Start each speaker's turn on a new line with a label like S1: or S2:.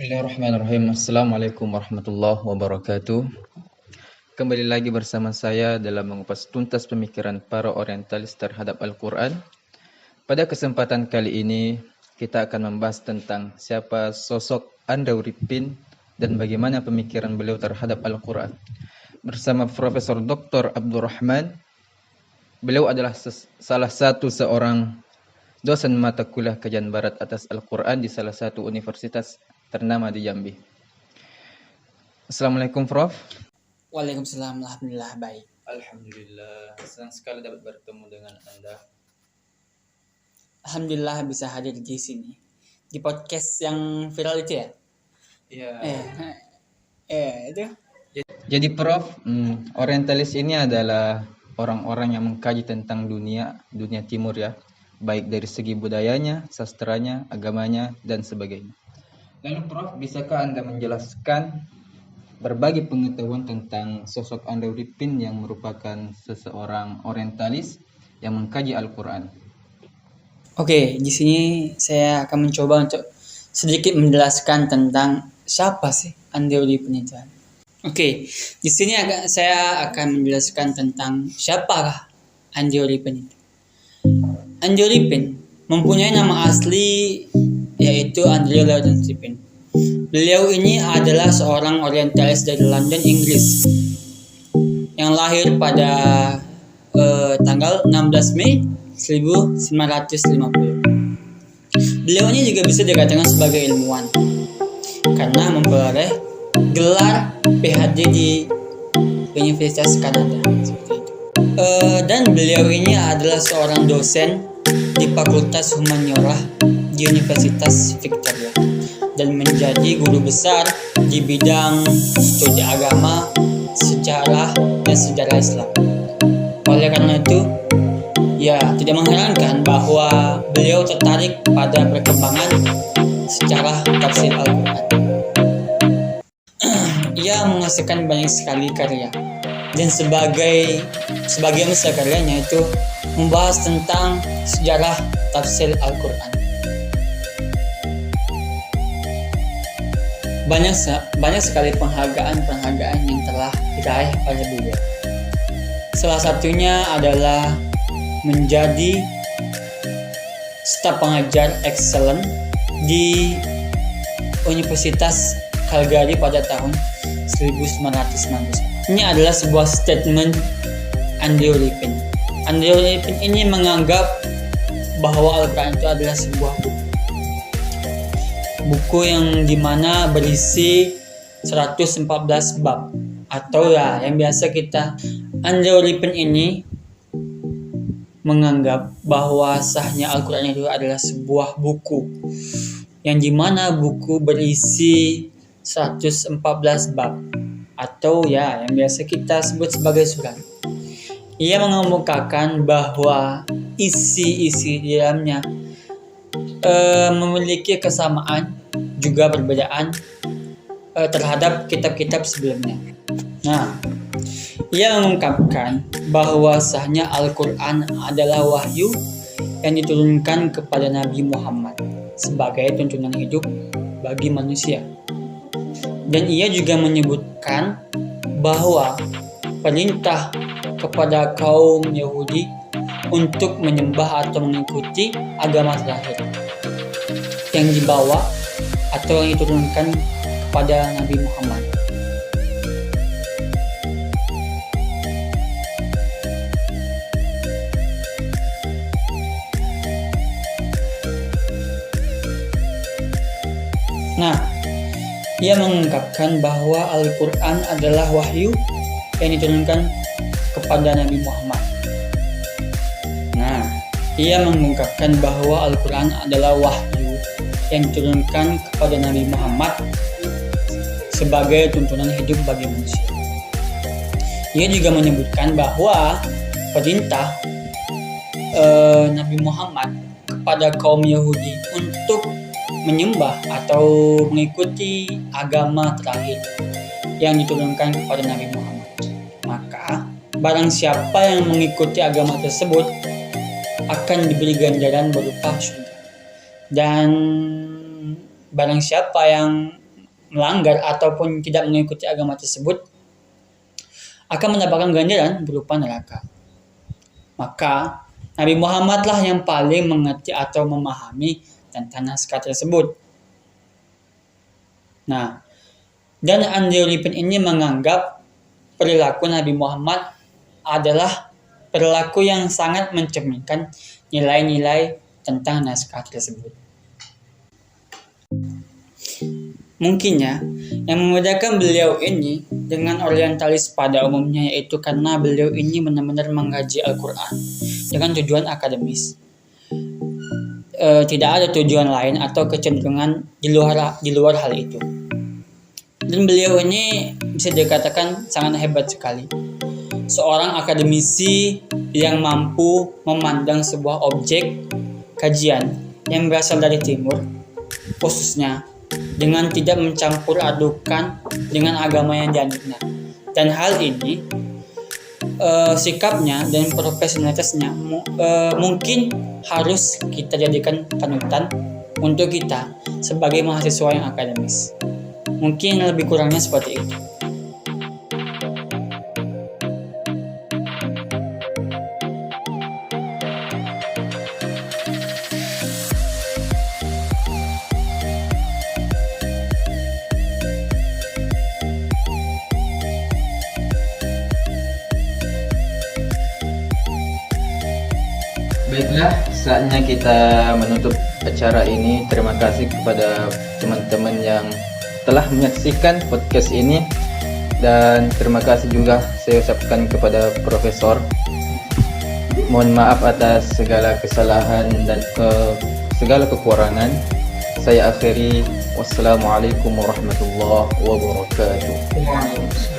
S1: Bismillahirrahmanirrahim. Assalamualaikum warahmatullahi wabarakatuh. Kembali lagi bersama saya dalam mengupas tuntas pemikiran para orientalis terhadap Al-Quran. Pada kesempatan kali ini kita akan membahas tentang siapa sosok Andaur Ipin dan bagaimana pemikiran beliau terhadap Al-Quran. Bersama Profesor Dr. Abdurrahman. Beliau adalah salah satu seorang dosen mata kuliah kajian barat atas Al-Quran di salah satu universitas ternama di Jambi. Assalamualaikum Prof.
S2: Waalaikumsalam, alhamdulillah baik.
S1: Alhamdulillah, senang sekali dapat bertemu dengan Anda.
S2: Alhamdulillah bisa hadir di sini di podcast yang viral itu ya.
S1: Iya.
S2: Itu.
S1: Jadi Prof, orientalis ini adalah orang-orang yang mengkaji tentang dunia timur ya, baik dari segi budayanya, sastranya, agamanya dan sebagainya. Lalu Prof, bisakah Anda menjelaskan berbagi pengetahuan tentang sosok Andaur Ipin yang merupakan seseorang orientalis yang mengkaji Al-Quran?
S2: Oke, di sini saya akan mencoba untuk sedikit menjelaskan tentang siapa sih Andaur Ipin itu. Oke, di sini saya akan menjelaskan tentang siapakah Andaur Ipin itu. Andaur Ipin mempunyai nama asli yaitu Andrew Lawrence Ipin. Beliau ini adalah seorang orientalis dari London, Inggris, yang lahir pada tanggal 16 Mei 1950. Beliau ini juga bisa dikatakan sebagai ilmuwan karena memperoleh gelar PhD di Universitas Kanada. Dan beliau ini adalah seorang dosen di Fakultas Humaniora di Universitas Victoria dan menjadi guru besar di bidang studi agama, sejarah, dan sejarah Islam. Oleh karena itu, ya tidak mengherankan bahwa beliau tertarik pada perkembangan sejarah tafsir Al-Quran. Ia menghasilkan banyak sekali karya dan sebagian besar karyanya itu membahas tentang sejarah tafsir Al-Quran. Banyak sekali penghargaan yang telah diraih oleh beliau. Salah satunya adalah menjadi staf pengajar excellent di Universitas Calgary pada tahun 1990. Ini adalah sebuah statement Andaur Ipin. Andaur Ipin ini menganggap bahwa Al-Quran itu adalah sebuah buku yang dimana berisi 114 bab, atau ya yang biasa Andaur Ipin ini menganggap bahwa sahnya Al-Quran itu adalah sebuah buku yang dimana buku berisi 114 bab, atau ya yang biasa kita sebut sebagai surat. Ia mengemukakan bahwa isi di dalamnya memiliki kesamaan juga perbedaan terhadap kitab-kitab sebelumnya. Nah, ia mengungkapkan bahwa sahnya Al-Quran adalah wahyu yang diturunkan kepada Nabi Muhammad sebagai tuntunan hidup bagi manusia. Dan ia juga menyebutkan bahwa perintah kepada kaum Yahudi untuk menyembah atau mengikuti agama terakhir yang dibawa atau yang diturunkan kepada Nabi Muhammad. Nah, ia mengungkapkan bahwa Al-Quran adalah wahyu yang diturunkan kepada Nabi Muhammad. Nah, ia mengungkapkan bahwa Al-Quran adalah wahyu yang diturunkan kepada Nabi Muhammad sebagai tuntunan hidup bagi manusia. Ia juga menyebutkan bahwa perintah Nabi Muhammad kepada kaum Yahudi untuk menyembah atau mengikuti agama terakhir yang diturunkan kepada Nabi Muhammad. Maka, barang siapa yang mengikuti agama tersebut akan diberi ganjaran berupa surga. Dan barang siapa yang melanggar ataupun tidak mengikuti agama tersebut akan mendapatkan ganjaran berupa neraka. Maka Nabi Muhammadlah yang paling mengerti atau memahami tentang naskah tersebut. Nah, dan Andrew Lipin ini menganggap perilaku Nabi Muhammad adalah perilaku yang sangat mencerminkan nilai-nilai tentang naskah tersebut. Mungkinnya yang membedakan beliau ini dengan orientalis pada umumnya yaitu karena beliau ini benar-benar mengkaji Al-Quran dengan tujuan akademis. Tidak ada tujuan lain atau kecenderungan di luar hal itu. Dan beliau ini bisa dikatakan sangat hebat sekali. Seorang akademisi yang mampu memandang sebuah objek kajian yang berasal dari timur, khususnya dengan tidak mencampur adukan dengan agama yang dianutnya. Dan hal ini sikapnya dan profesionalitasnya mungkin harus kita jadikan panutan untuk kita sebagai mahasiswa yang akademis. Mungkin lebih kurangnya seperti itu.
S1: Baiklah, saatnya kita menutup acara ini. Terima kasih kepada teman-teman yang telah menyaksikan podcast ini, dan terima kasih juga saya ucapkan kepada Profesor. Mohon maaf atas segala kesalahan dan segala kekurangan. Saya akhiri, wassalamualaikum warahmatullahi wabarakatuh.